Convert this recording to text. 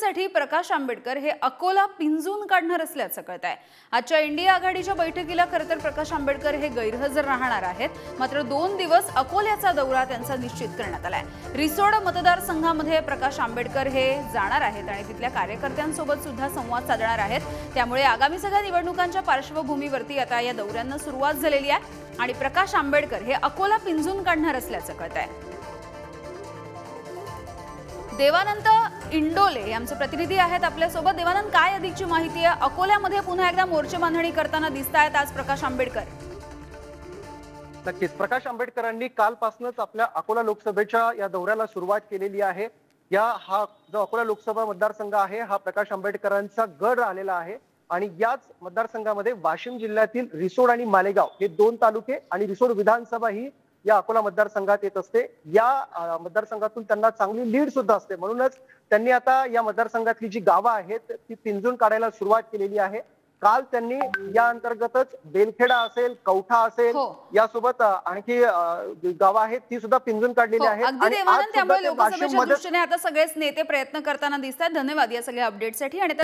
लोकसभेसाठी प्रकाश आंबेडकर हे अकोला पिंजून काढणार असल्याचं कळत आहे। आजच्या इंडिया आघाडीच्या बैठकीला खरं तर प्रकाश आंबेडकर हे गैरहजर राहणार आहेत, मात्र 2 दिवस अकोल्याचा दौरा त्यांचा निश्चित करण्यात आलाय। रिसोड मतदारसंघामध्ये प्रकाश आंबेडकर हे जाणार आहेत आणि तिथल्या कार्यकर्त्यांसोबत सुद्धा संवाद साधणार आहेत। त्यामुळे आगामी सगळ्या निवडणुकांच्या पार्श्वभूमीवरती आता या दौऱ्यांना सुरुवात झालेली आहे आणि प्रकाश आंबेडकर हे अकोला पिंजून काढणार असल्याचं कळत आहे। देवानंद इंडोले आमचे प्रतिनिधी आहेत आपल्यासोबत। देवानंद, काय अधिकची माहिती आहे? अकोल्यामध्ये पुन्हा एकदा मोर्चे बांधणी करताना दिसतायत आज प्रकाश आंबेडकर। नक्कीच प्रकाश आंबेडकरांनी कालपासूनच आपल्या अकोला लोकसभेच्या या दौऱ्याला सुरुवात केलेली आहे। हा जो अकोला लोकसभा मतदारसंघ आहे हा प्रकाश आंबेडकरांचा गड आलेला आहे आणि याच मतदारसंघामध्ये वाशिम जिल्ह्यातील रिसोड आणि मालेगाव हे 2 तालुके आणि रिसोड विधानसभा ही या अकोला मतदारसंघात येत असते। या मतदारसंघातून त्यांना चांगली लीड सुद्धा असते, म्हणूनच त्यांनी आता या मतदारसंघातली जी गावं आहेत ती पिंजून काढायला सुरुवात केलेली आहे। काल त्यांनी या अंतर्गतच बेलखेडा असेल, कौठा असेल, यासोबत आणखी गावं आहेत ती सुद्धा पिंजून काढलेली आहेत। अगदी देवानंद, त्यामुळे लोकसभेच्या दृष्टीने आता सगळेच नेते प्रयत्न करताना दिसतात। धन्यवाद या सगळ्या अपडेटसाठी। आणि